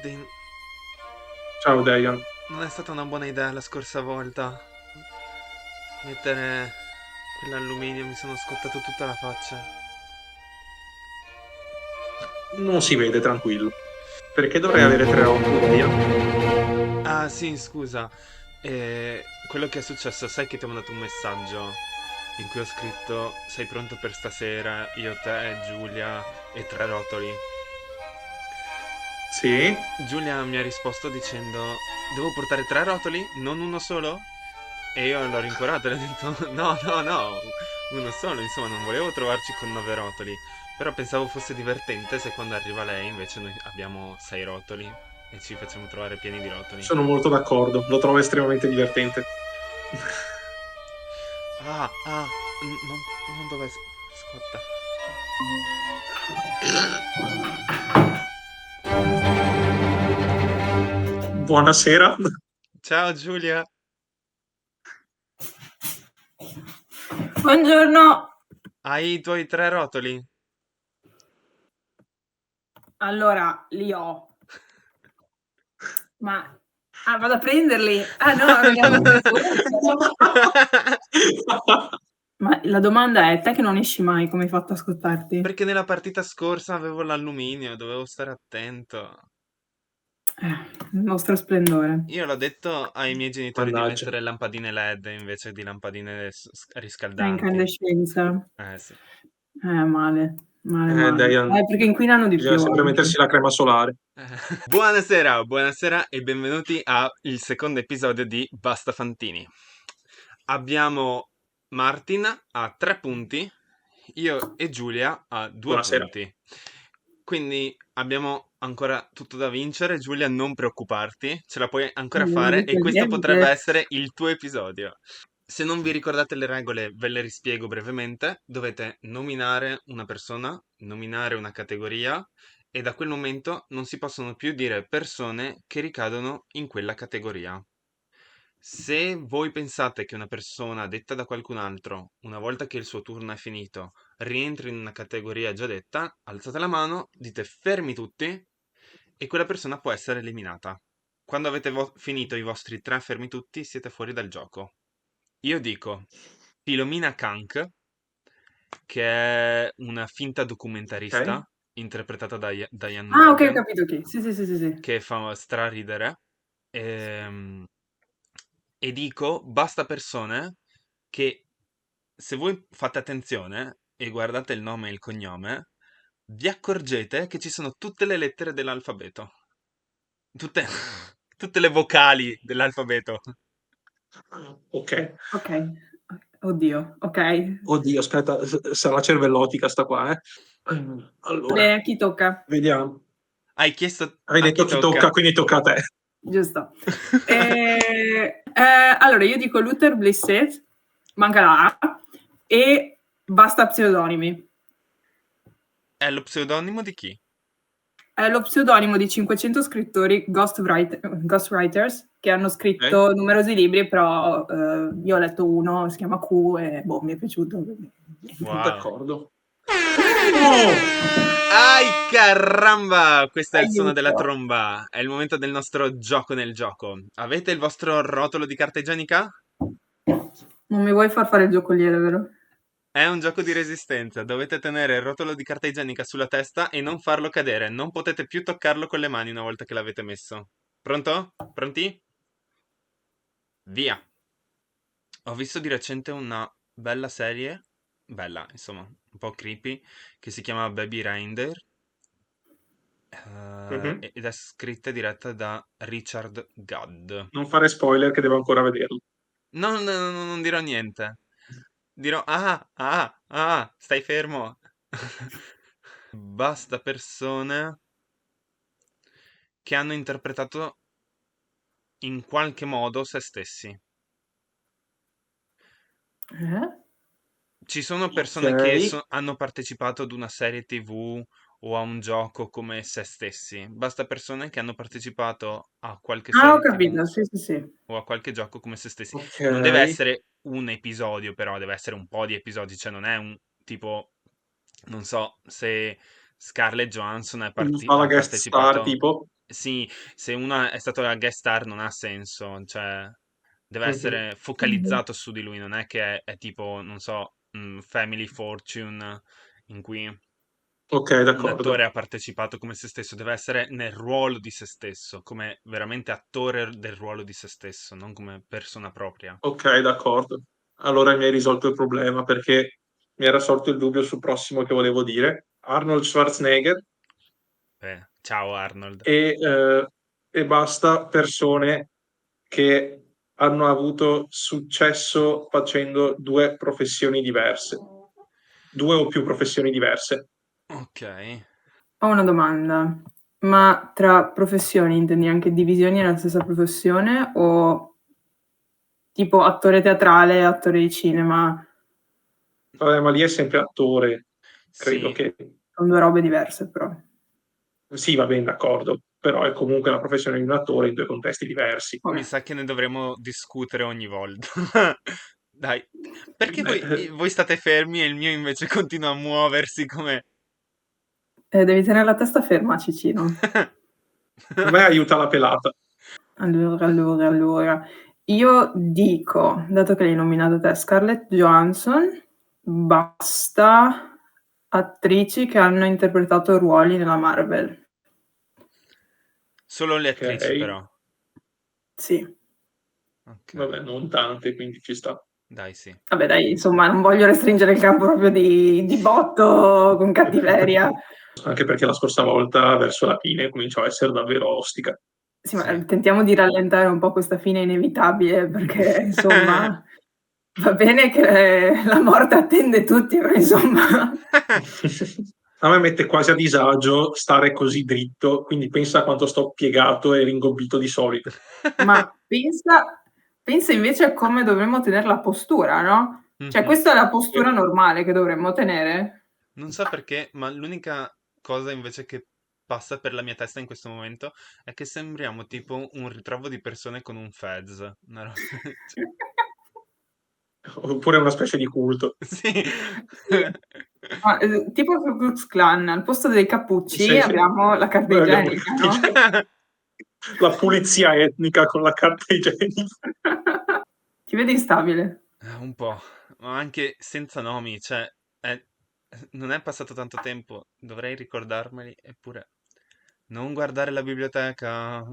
Guardi, Ciao Dayan. non è stata una buona idea la scorsa volta. Mettere quell'alluminio, mi sono scottato tutta la faccia. Non si vede, tranquillo. Perché dovrei avere 3 rotoli via? Ah, sì, scusa. Quello che è successo, sai che ti ho mandato un messaggio in cui ho scritto: sei pronto per stasera? Io, te, Giulia e 3 rotoli. Sì? Giulia mi ha risposto dicendo: devo portare 3 rotoli, non uno solo? E io l'ho rincuorato e le ho detto: no, no, no, uno solo. Insomma, non volevo trovarci con 9 rotoli. Però pensavo fosse divertente se quando arriva lei invece noi abbiamo 6 rotoli e ci facciamo trovare pieni di rotoli. Sono molto d'accordo. Lo trovo estremamente divertente. Non dove scotta. Buonasera. Ciao Giulia. Buongiorno. Hai i tuoi 3 rotoli? Allora, li ho. Ma vado a prenderli? Ah no, abbiamo Ma la domanda è: te che non esci mai, come hai fatto a scottarti? Perché nella partita scorsa avevo l'alluminio, dovevo stare attento. Il nostro splendore. Io l'ho detto ai miei genitori di Mannaggia. mettere lampadine LED invece di lampadine È riscaldanti. incandescenza. Sì. Male, male, male. Dayan, Perché inquinano di bisogna più sempre anche. mettersi la crema solare. Buonasera, buonasera e benvenuti al secondo episodio di Basta Fantini. Abbiamo Martin a 3 punti, io e Giulia a due Buonasera. punti. Quindi abbiamo ancora tutto da vincere. Giulia, non preoccuparti, ce la puoi ancora Non fare dico e questo potrebbe niente. essere il tuo episodio. Se non vi ricordate le regole, ve le rispiego brevemente. Dovete nominare una persona, nominare una categoria e da quel momento non si possono più dire persone che ricadono in quella categoria. Se voi pensate che una persona detta da qualcun altro, una volta che il suo turno è finito, rientri in una categoria già detta, alzate la mano, dite fermi tutti e quella persona può essere eliminata. Quando avete finito i vostri 3 fermi tutti, siete fuori dal gioco. Io dico Filomena Kank, che è una finta Ok? documentarista interpretata da Diane Ok, ho Morgan, capito chi. Sì, sì, sì, sì, sì. che fa straridere. Ehm, E dico basta persone che, se voi fate attenzione e guardate il nome e il cognome, vi accorgete che ci sono tutte le lettere dell'alfabeto. Tutte, tutte le vocali dell'alfabeto. Ok. Ok. Oddio, ok. Oddio, aspetta, sarà cervellotica sta qua, eh. Allora, Bene, chi tocca? vediamo. Hai chiesto Hai a chi detto chi tocca, tocca? quindi tocca a te. Giusto. Allora, io dico Luther Blissett, manca la A, e basta pseudonimi. È lo pseudonimo di chi? È lo pseudonimo di 500 scrittori ghostwriters che hanno Ok? scritto numerosi libri, però io ho letto uno, si chiama Q, e boh, mi è piaciuto. Wow. D'accordo. Oh! Ai caramba! Questo è il suono della Aiuto. tromba. È il momento del nostro gioco nel gioco. Avete il vostro rotolo di carta igienica? Non mi vuoi far fare il giocoliere, vero? È un gioco di resistenza. Dovete tenere il rotolo di carta igienica sulla testa e non farlo cadere. Non potete più toccarlo con le mani una volta che l'avete messo. Pronto? Pronti? Via. Ho visto di recente una bella serie, bella, insomma, un po' creepy, che si chiama Baby Reindeer, Mhm. ed è scritta e diretta da Richard Gadd. Non fare spoiler che devo ancora vederlo. No, no, no, no, non dirò niente. Dirò, stai fermo. Basta persone che hanno interpretato in qualche modo se stessi. Eh? Ci sono Ok. persone che hanno partecipato ad una serie TV o a un gioco come se stessi. Basta persone che hanno partecipato a qualche Ah, ho serie TV capito, sì, sì, sì. o a qualche gioco come se stessi. Ok. Non deve essere un episodio, però, deve essere un po' di episodi, cioè non è un tipo, non so, se Scarlett Johansson Fa la ha guest star partecipato. tipo. Sì, se uno è stato a guest star non ha senso, cioè deve Mhm. essere focalizzato su di lui, non è che è tipo, non so, Family Fortune in cui Ok, un attore d'accordo. ha partecipato come se stesso, deve essere nel ruolo di se stesso, come veramente attore del ruolo di se stesso, non come persona propria. Ok, d'accordo. Allora mi hai risolto il problema perché mi era sorto il dubbio sul prossimo che volevo dire. Arnold Schwarzenegger Ciao Arnold. e basta persone che hanno avuto successo facendo due professioni diverse, due o più professioni diverse. Ok. Ho una domanda, ma tra professioni intendi anche divisioni nella stessa professione o tipo attore teatrale, attore di cinema? Vabbè, ma lì è sempre attore, credo Sì, che Sono due robe diverse però. sì, va bene, d'accordo, però è comunque la professione di un attore in due contesti diversi. mi Vabbè. sa che ne dovremo discutere ogni volta. Dai, perché Beh, voi state fermi e il mio invece continua a muoversi come... Devi tenere la testa ferma, Cicino. a me aiuta la pelata. Allora. Io dico, dato che l'hai nominata te, Scarlett Johansson, basta attrici che hanno interpretato ruoli nella Marvel. Solo le Ok, attrici però. Sì. Ok, vabbè, non tante, quindi ci sta. dai sì. Vabbè, dai, insomma, non voglio restringere il campo proprio di botto con cattiveria. Anche perché la scorsa volta, verso la fine, cominciò a essere davvero ostica. Sì, ma Sì. tentiamo di rallentare un po' questa fine inevitabile, perché insomma, va bene che la morte attende tutti, però insomma. A me mette quasi a disagio stare così dritto, quindi pensa a quanto sto piegato e ringobbito di solito. Ma pensa invece a come dovremmo tenere la postura, no? Cioè, Mhm. questa è la postura normale che dovremmo tenere. Non so perché, ma l'unica cosa invece che passa per la mia testa in questo momento è che sembriamo tipo un ritrovo di persone con un fez. Cioè, Oppure una specie di culto. sì. Sì. Ma, tipo Ku Klux Klan, al posto dei cappucci Sì, sì. abbiamo la carta Noi abbiamo igienica, no? la pulizia etnica con la carta igienica. Ti vedi instabile? Un po', ma anche senza nomi, cioè, è- non è passato tanto tempo, dovrei ricordarmeli, eppure non guardare la biblioteca.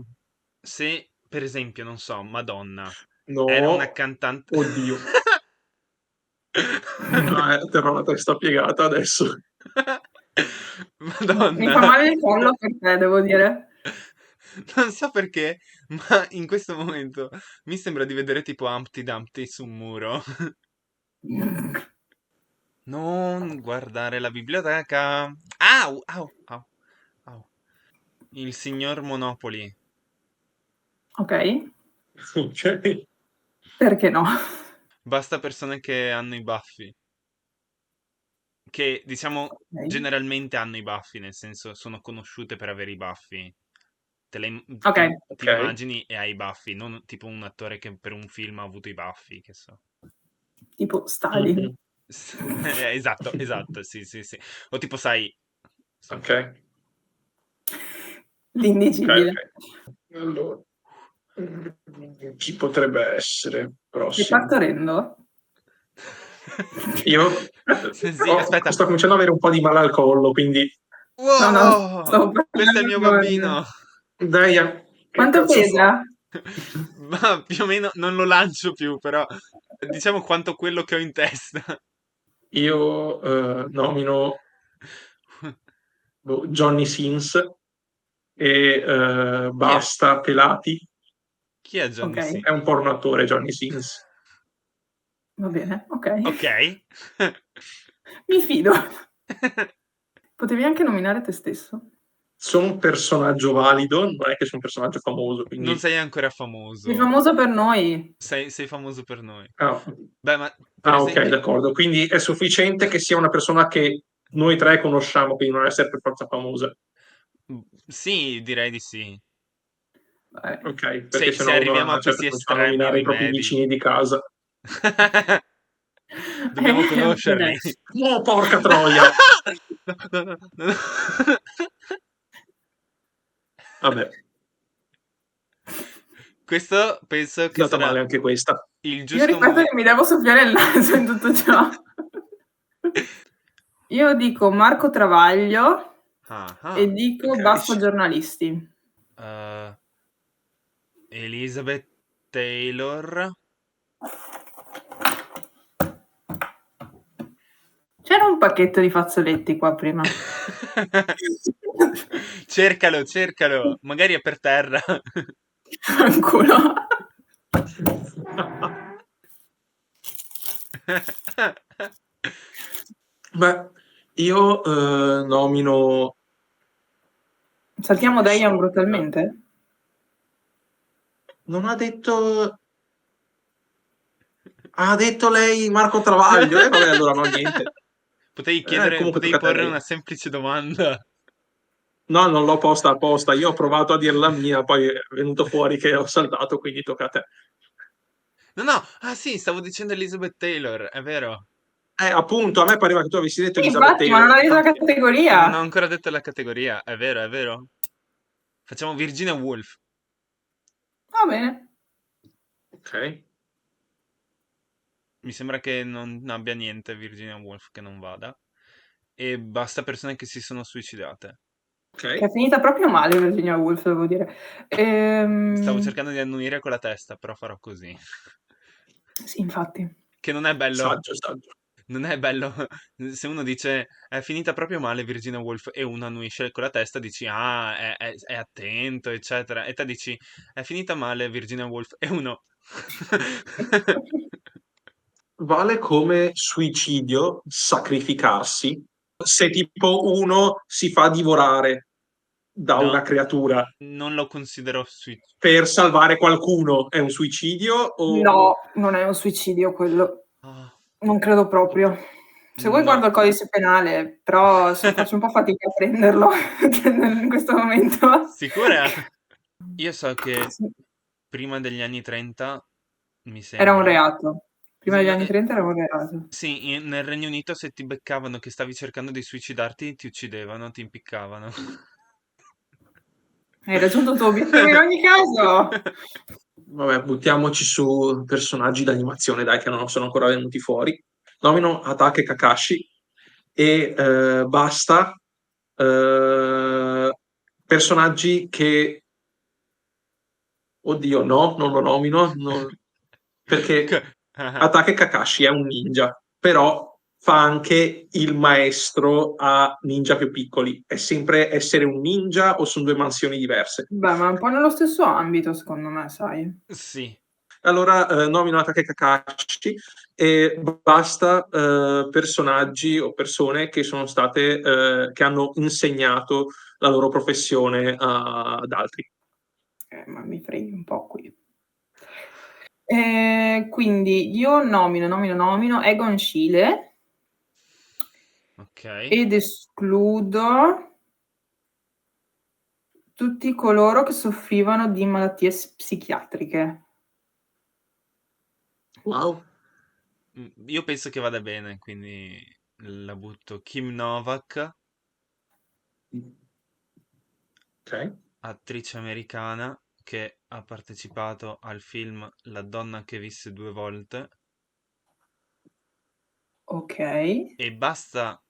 Se, per esempio, non so, Madonna era una No, cantante... oddio. Terrò la testa piegata adesso. Mi fa Madonna. male il collo per te, devo dire. Non so perché, ma in questo momento mi sembra di vedere tipo Humpty Dumpty su un muro. Non guardare la biblioteca. Au, au, au, au. Il signor Monopoli. Ok, Ok. perché no? Basta persone che hanno i baffi. Che diciamo Ok, generalmente hanno i baffi, nel senso sono conosciute per avere i baffi. ok, Ti Ok. immagini e hai i baffi, non tipo un attore che per un film ha avuto i baffi, che so. tipo Stalin. Mhm. Esatto, esatto, sì, sì, sì. O tipo, sai, insomma. Ok, ok, L'indicibile. ok. Allora, chi potrebbe essere Stai prossimo? partorendo? Io Sì, sì, aspetta. sto cominciando ad avere un po' di male al collo, quindi No, no, Wow! stavo Questo è il parlando mio con... bambino. dai, che Quanto cazzo fa? pesa? Ma più o meno non lo lancio più, però diciamo quanto quello che ho in testa. Io nomino Johnny Sins e Chi è? Basta Pelati. Chi è Ok, Johnny C? È un porno attore, Johnny Sins. va bene, ok. Ok. Mi fido. Potevi anche nominare te stesso. Sono un personaggio valido, non è che sono un personaggio famoso, Non quindi... sei ancora Sei famoso. famoso per noi. Sei famoso per noi. Ah, Beh, ma per ah, ok, esempio... d'accordo. Quindi è sufficiente che sia una persona che noi tre conosciamo, quindi non essere per forza famosa. Sì, direi di sì. Vabbè. Ok, perché Se sennò uno a arriviamo a una certa questi cominciamo a estremi nominare i propri rimedi. vicini di casa. Dobbiamo Anche conoscerli. adesso. Oh, porca troia! No, no, no, no, no. Vabbè. Questo penso È che andata sarà male anche questa. il Io giusto ripeto momento. che mi devo soffiare il naso in tutto ciò. Io dico Marco Travaglio Ah, e ah. dico basta Ok. giornalisti. Eh, Elizabeth Taylor. C'era un pacchetto di fazzoletti qua prima. Cercalo, cercalo. Magari è per terra. Fanculo. Beh, io nomino... Saltiamo Diane Adesso... brutalmente? non ha detto... Ha detto lei Marco Travaglio? E vabbè, allora no, niente. Comunque Potevi tocca a te porre lei. una semplice domanda. No, non l'ho posta apposta. Io ho provato a dire la mia, poi è venuto fuori che ho saltato, quindi tocca a te. No, no, ah sì, stavo dicendo Elizabeth Taylor, è vero. Appunto, a me pareva che tu avessi detto Sì, Elizabeth infatti, ma non Taylor. hai detto la Infatti, Non ho categoria. ancora detto la categoria, è vero, è vero. Facciamo Virginia Woolf. Va bene. ok, Mi sembra che non abbia niente Virginia Woolf che non vada. E basta persone che si sono suicidate. Che è ok. finita proprio male Virginia Woolf, devo dire. Stavo cercando di annuire con la testa, però farò così. Sì, infatti. Che non è bello. Saggio, saggio. Non è bello. Se uno dice è finita proprio male Virginia Woolf e uno annuisce con la testa, dici ah, è attento, eccetera. E te dici è finita male Virginia Woolf e uno. Vale come suicidio sacrificarsi se tipo uno si fa divorare da No, una creatura non lo considero per salvare qualcuno. È un suicidio o... No, non è un suicidio quello. Ah, Non credo ok. proprio. Se vuoi guardo no, il codice penale, però faccio un po' fatica a prenderlo in questo momento. sicura? Io so che Sì, prima degli anni 30, mi era un sembra, reato. Prima degli no, anni 30 era un reato. sì, nel Regno Unito se ti beccavano che stavi cercando di suicidarti, ti uccidevano, ti impiccavano. Hai raggiunto il tuo obiettivo in ogni caso. Vabbè, buttiamoci su personaggi d'animazione, dai, che non sono ancora venuti fuori. Nomino Hatake Kakashi e basta personaggi che... Oddio, no, non lo nomino, perché Ah, Hatake Kakashi è un ninja, però fa anche il maestro a ninja più piccoli. È sempre essere un ninja o sono due mansioni diverse? Beh, ma è un po' nello stesso ambito, secondo me, sai. sì, Allora nomino Hatake Kakashi e basta personaggi o persone che sono state, che hanno insegnato la loro professione ad altri. Ma mi freghi un po' qui. Quindi io nomino Egon Schiele ok. ed escludo tutti coloro che soffrivano di malattie psichiatriche. Wow. Io penso che vada bene, quindi la butto. Kim Novak, Ok. attrice americana che ha partecipato al film La donna che visse due volte. Ok. E basta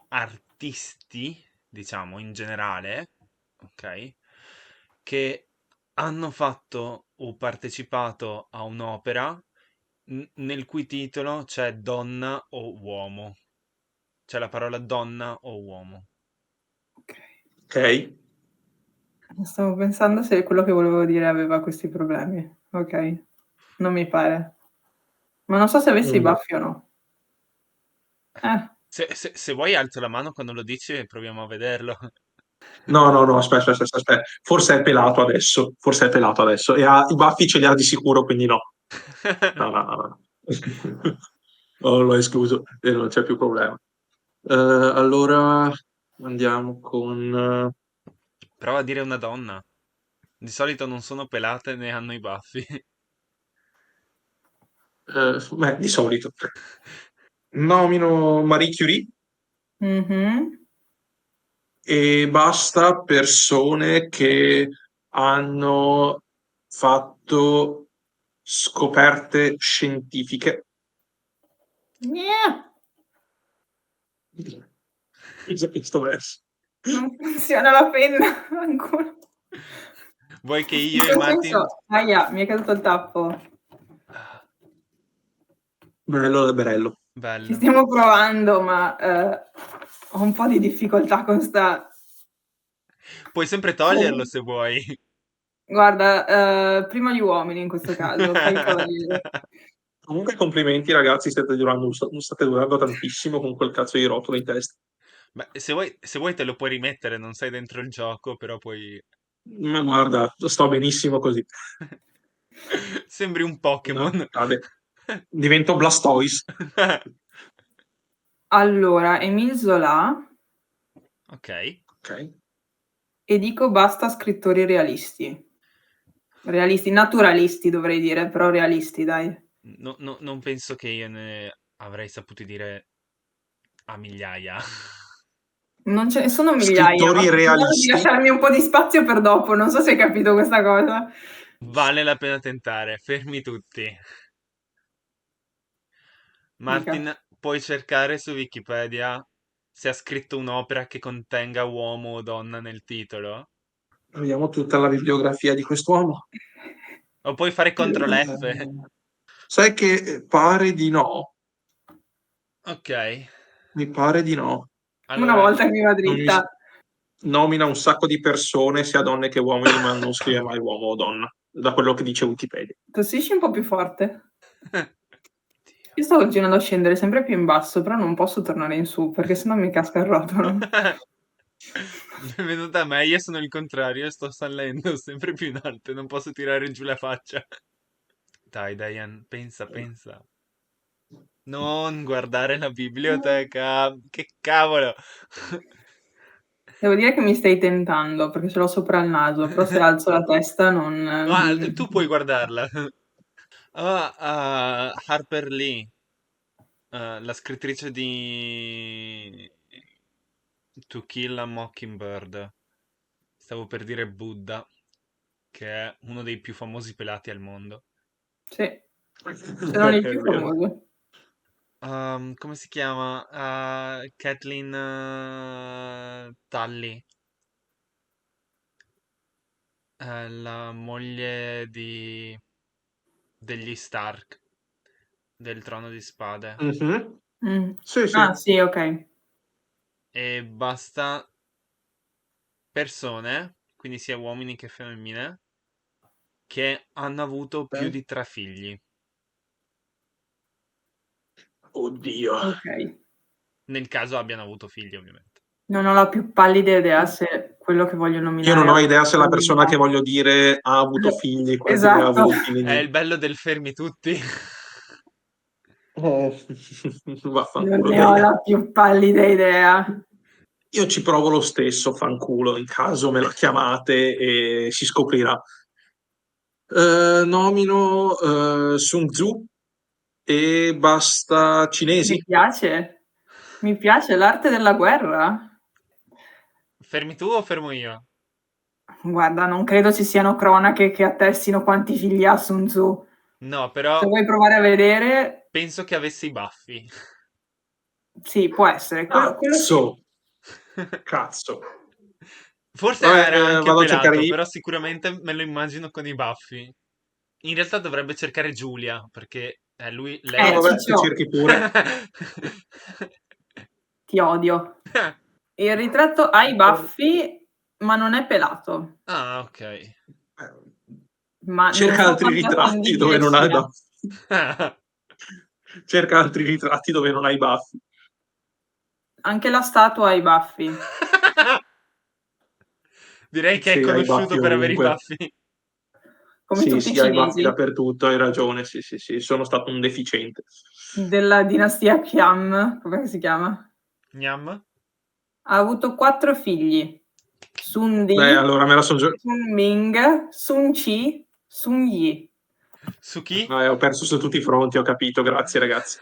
artisti, diciamo in generale, ok, che hanno fatto o partecipato a un'opera nel cui titolo c'è donna o uomo, c'è la parola donna o uomo. Ok. Ok. Stavo pensando se quello che volevo dire aveva questi problemi. Ok. Non mi pare. Ma non so se avessi i Mm. baffi o no. Eh. Se vuoi alzo la mano quando lo dici e proviamo a vederlo. No, no, no, aspetta, aspetta, aspetta, aspetta. Forse è pelato adesso. Forse è pelato adesso. E ha, i baffi ce li ha di sicuro, quindi no. No, no, no, no. Oh, l'ho escluso e non c'è più problema. Allora andiamo con... Prova a dire una donna. Di solito non sono pelate né hanno i baffi. beh, di solito. Nomino Marie Curie Mhm. e basta persone che hanno fatto scoperte scientifiche. Yeah, Usa questo verso. non funziona la penna ancora. Vuoi che In io e quel Martin... senso, ahia, mi è caduto il tappo. Ah, Bello Leberello. Ci bello. stiamo provando, ma ho un po' di difficoltà con sta... Puoi sempre toglierlo se vuoi. Guarda, prima gli uomini in questo caso, fai il cavaliere. Comunque complimenti ragazzi, state durando tantissimo con quel cazzo di rotolo in testa. Beh, se vuoi te lo puoi rimettere, non sei dentro il gioco, però poi... Ma guarda, sto benissimo così. Sembri un No, Pokémon. cade. Divento Blastoise. Allora, Émile Zola, Ok. Ok. e dico basta scrittori realisti. Realisti, naturalisti dovrei dire, però realisti, dai. Non penso che io ne avrei saputo dire a migliaia. Non ce ne sono migliaia, ma Scrittori sto cercando di realisti. lasciarmi un po' di spazio per dopo, non so se hai capito questa cosa. Vale la pena tentare. Fermi tutti. Dica. Martin, puoi cercare su Wikipedia se ha scritto un'opera che contenga uomo o donna nel titolo? Vediamo tutta la bibliografia di quest'uomo. O puoi fare CTRL F? Sai che pare di no. Ok. Mi pare di no. Una Allora, volta che mi va Non mi dritta. nomina un sacco di persone, sia donne che uomini, ma non scrive mai uomo o donna, da quello che dice Wikipedia. Tossisci un po' più forte. Dio. Io sto continuando a scendere sempre più in basso, però non posso tornare in su, perché sennò mi casca il rotolo. È venuta a me, io sono il contrario, sto salendo sempre più in alto e non posso tirare giù la faccia. Dai, Diane, pensa, pensa. Non guardare la biblioteca, che cavolo. Devo dire che mi stai tentando, perché ce l'ho sopra il naso, però se alzo la testa non... Ah, tu puoi guardarla. Ah, Harper Lee, la scrittrice di To Kill a Mockingbird. Stavo per dire Buddha, che è uno dei più famosi pelati al mondo. Sì, se non il È più vero. famoso. Come si chiama? Kathleen Tully, la moglie degli Stark, del Trono di Spade. Mhm. Mm. Sì, sì. Ah, sì, ok. E basta persone, quindi sia uomini che femmine, che hanno avuto più Ok. di 3 figli. Oddio. Ok. Nel caso abbiano avuto figli, ovviamente. Non ho la più pallida idea se quello che voglio Io nominare non ha ho avuto idea se la persona che vita. voglio dire ha avuto figli, quanti ne ha Esatto. avuti. È il bello del fermi tutti. Non Vaffanculo, ne ho Deia. la più pallida idea. Io ci provo lo stesso, fanculo, in caso me lo chiamate e si scoprirà. Nomino Sun Tzu e basta cinesi. Mi piace l'arte della guerra. Fermi tu o fermo io? Guarda, non credo ci siano cronache che attestino quanti figli ha Sun Tzu. No, Se però vuoi provare a vedere, penso che avesse i baffi. sì, può essere. Quello sì. Cazzo, cazzo. Forse Vabbè, era anche vado a cercare pelato, io. però sicuramente me lo immagino con i baffi. In realtà dovrebbe cercare Giulia, perché lei è... Vabbè, tu Ciccio, cerchi pure. ti odio. Il ritratto ha i baffi, ma non è pelato. Ah, ok. Ma non Cerca so altri quanto ritratti dove attendibile non hai sia. baffi. Cerca altri ritratti dove non hai baffi. Anche la statua ha i baffi, Direi che è Sì, hai conosciuto baffi per avere i ovunque. baffi. come Sì, tutti i sì, hai baffi cinesi dappertutto, hai ragione. Sì, sì, sì, sono stato un deficiente. della dinastia Qian, come si chiama? Gnam? Ha avuto 4 figli: Sun Beh, Di, allora me la sono già... Sun Ming, Sun Qi, Sun Yi. Su chi? Ho perso su tutti i fronti, ho capito, grazie ragazzi.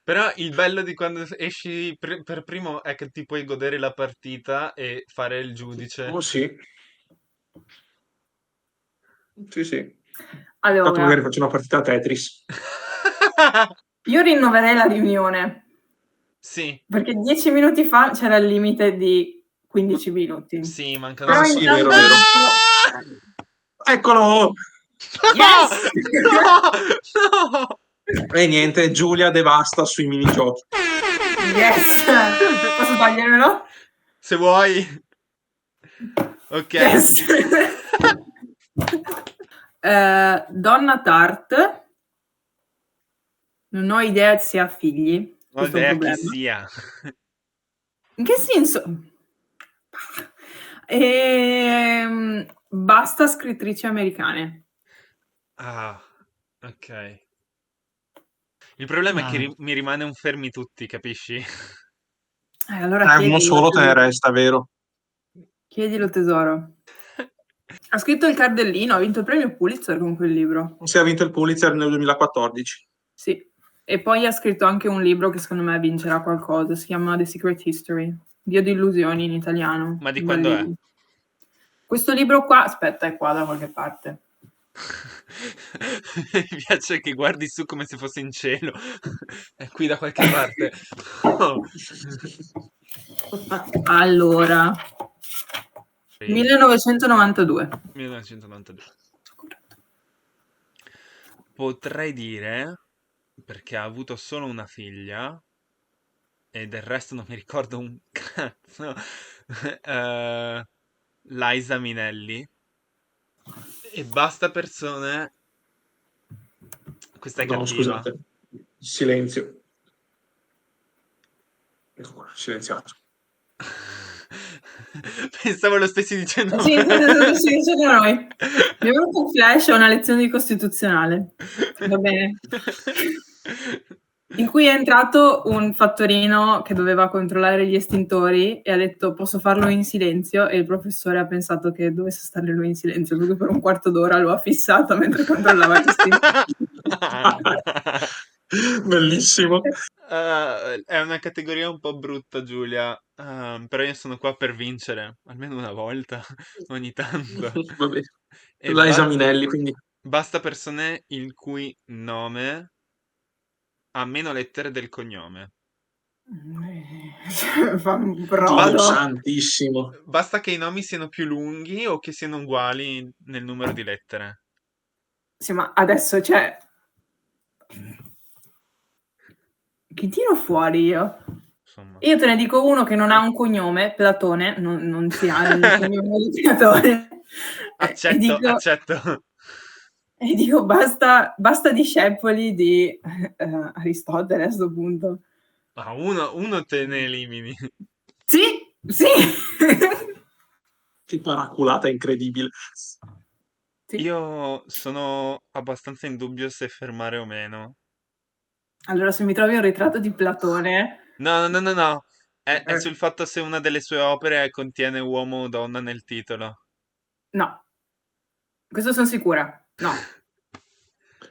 Però il bello di quando esci per primo è che ti puoi godere la partita e fare il giudice. Oh sì. Sì, sì. Tanto Allora, magari faccio una partita a Tetris. io rinnoverei la riunione, Sì, perché 10 minuti fa c'era il limite di 15 minuti. sì, mancano Però Ah, solo sì, intanto vero, vero. Eccolo! Yes! No! E niente, Giulia devasta sui minigiochi. Yes! Posso togliermelo? Se vuoi. Ok. Yes! Donna Tart, non ho idea se ha figli, Non ho questo è un idea chi problema. sia. In che senso? Basta scrittrici americane. Ah, ok. Il problema è che Ah. mi rimane un fermi tutti, capisci? Allora Uno chiedilo, solo te ne tesoro. resta, vero? Chiedilo, tesoro. Ha scritto il Cardellino, ha vinto il premio Pulitzer con quel libro. Si è vinto il Pulitzer nel 2014. Sì. E poi ha scritto anche un libro che secondo me vincerà qualcosa, si chiama The Secret History, Dio di illusioni in italiano. Ma di Un quando bel è? libro. Questo libro qua, aspetta, è qua da qualche parte. Mi piace che guardi su come se fosse in cielo. È qui da qualche parte. Oh. Allora, 1992. 1992. Potrei dire, perché ha avuto solo una figlia, e del resto non mi ricordo un cazzo, eh, Liza Minelli. E basta persone. Questa è No, cattiva. scusate. Silenzio. Ecco qua, silenziato. Pensavo lo stessi dicendo Sì, me. sì, dicendo noi. Mi è venuto un flash a una lezione di costituzionale. Va bene. In cui è entrato un fattorino che doveva controllare gli estintori e ha detto posso farlo in silenzio e il professore ha pensato che dovesse stare lui in silenzio, per cui per un quarto d'ora lo ha fissato mentre controllava gli estintori. Bellissimo. È una categoria un po' brutta, Giulia. Però io sono qua per vincere, almeno una volta, ogni tanto. Vabbè. E Liza Minelli, quindi basta persone il cui nome ha meno lettere del cognome. Fa un Dio brodo. santissimo. Basta che i nomi siano più lunghi o che siano uguali nel numero di lettere. Sì, ma adesso c'è... Che tiro fuori io? Insomma. Io te ne dico uno che non ha un cognome, Platone, non si ha il cognome di Platone. Accetto, accetto. E dico basta discepoli di Aristotele a sto punto. Ah, uno te ne elimini. Sì, sì. Che paraculata incredibile. Sì. Io sono abbastanza in dubbio se fermare o meno. Allora, se mi trovi un ritratto di Platone, No, no, no, no. È sul fatto se una delle sue opere contiene uomo o donna nel titolo. no. Questo sono sicura. No.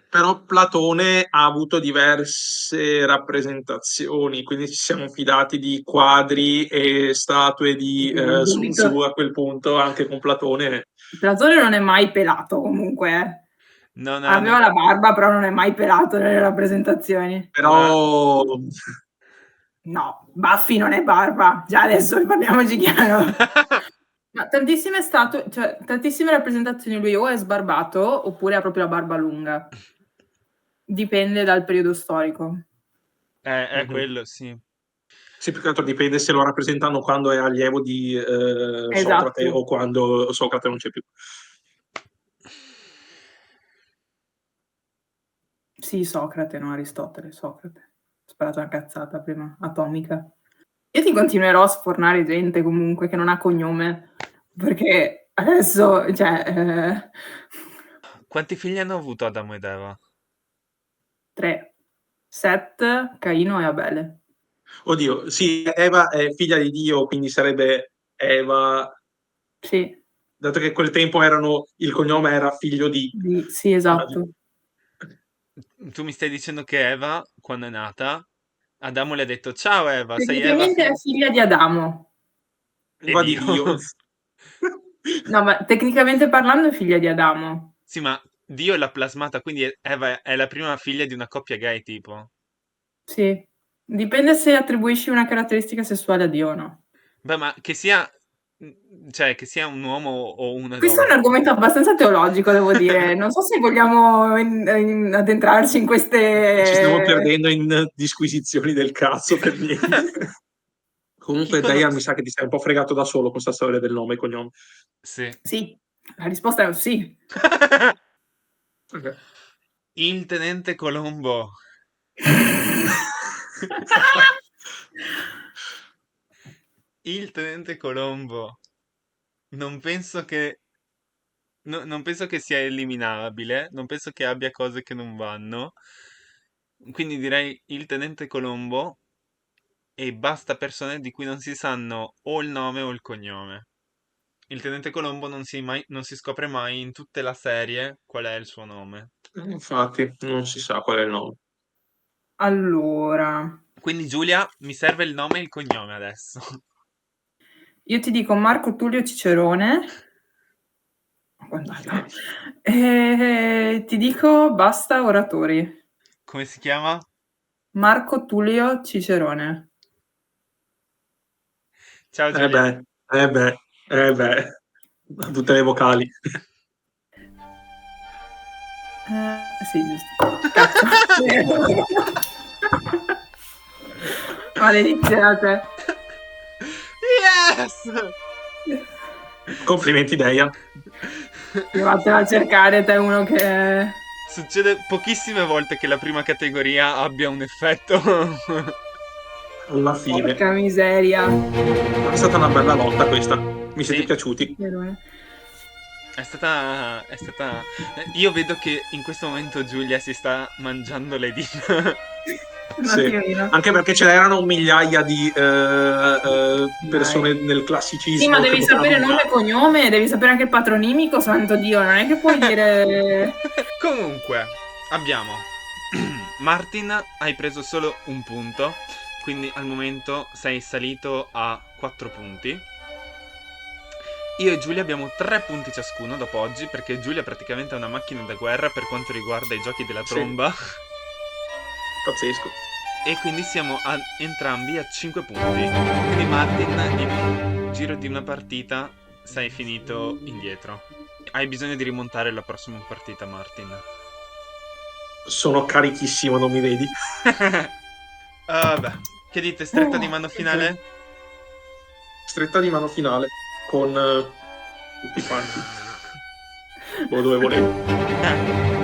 Però Platone ha avuto diverse rappresentazioni, quindi ci siamo fidati di quadri e statue di Sun Dubito. Tzu a quel punto, anche con Platone. Platone non è mai pelato comunque. No, no, Aveva no. la barba, però non è mai pelato nelle rappresentazioni. Però No, Baffi non è barba. Già adesso parliamoci chiaro. Ma tantissime statue, cioè tantissime rappresentazioni lui o è sbarbato oppure ha proprio la barba lunga. Dipende dal periodo storico. È quello, sì. sì, più che altro dipende se lo rappresentano quando è allievo di Socrate Esatto. o quando Socrate non c'è più. Sì, Socrate, no Aristotele, Socrate. Ho sparato una cazzata prima, atomica. Io ti continuerò a sfornare gente comunque che non ha cognome, perché adesso, cioè, Quanti figli hanno avuto Adamo ed Eva? 3, Set, Caino e Abele. Oddio, sì, Eva è figlia di Dio, quindi sarebbe Eva, Sì, dato che quel tempo il cognome era figlio di. sì, esatto. Tu mi stai dicendo che Eva, quando è nata, Adamo le ha detto: Ciao Eva, sei Eva Tecnicamente è figlia di Adamo. e Eva di Dio. Dio. No, ma tecnicamente parlando è figlia di Adamo. Sì, ma Dio l'ha plasmata, quindi Eva è la prima figlia di una coppia gay, tipo. Sì. Dipende se attribuisci una caratteristica sessuale a Dio o no. Beh, ma che sia, cioè, che sia un uomo o una Questo è un donna. argomento abbastanza teologico, devo dire. Non so se vogliamo addentrarci in Ci stiamo queste... perdendo in disquisizioni del cazzo per niente. Chi Comunque, Dayan, mi conosce? sa che ti sei un po' fregato da solo con sta storia del nome e cognome. Sì. Sì, la risposta è un sì. Ok. Il tenente Colombo. Il tenente Colombo. Non penso che, non penso che sia eliminabile, non penso che abbia cose che non vanno. Quindi direi il tenente Colombo e basta persone di cui non si sanno o il nome o il cognome. Il tenente Colombo non si scopre mai in tutta la serie qual è il suo nome. Infatti, non si sa qual è il nome. Allora, Quindi Giulia, mi serve il nome e il cognome adesso. io ti dico Marco Tullio Cicerone. Guardata. E ti dico basta oratori. Come si chiama? Marco Tullio Cicerone. Ciao Eh Giulia. beh, eh beh, eh beh. Tutte le vocali. Sì, giusto. Cazzo. Maledizione a te. Yes! Complimenti, Dayan. Vattene a cercare te uno che... Succede pochissime volte che la prima categoria abbia un effetto. Alla fine. Porca miseria. È stata una bella lotta questa. Mi siete Sì, piaciuti. è stata... Io vedo che in questo momento Giulia si sta mangiando le dita. Un Sì. attimino. Anche perché ce n'erano migliaia di persone Dai. nel Sì, classicismo ma che devi sapere potevano nome e cognome, devi sapere anche il patronimico, santo Dio, non è che puoi dire... Comunque, abbiamo Martin, hai preso solo un punto, quindi al momento sei salito a 4 punti. Io e Giulia abbiamo 3 punti ciascuno dopo oggi, perché Giulia praticamente è una macchina da guerra per quanto riguarda i giochi della Sì, tromba. pazzesco. E quindi siamo entrambi a 5 punti. Quindi Martin, in un giro di una partita, sei finito indietro. Hai bisogno di rimontare la prossima partita, Martin. Sono carichissimo, non mi vedi? Vabbè, che dite, stretta di mano Ok. finale? Stretta di mano finale con tutti quanti. O dove volevo.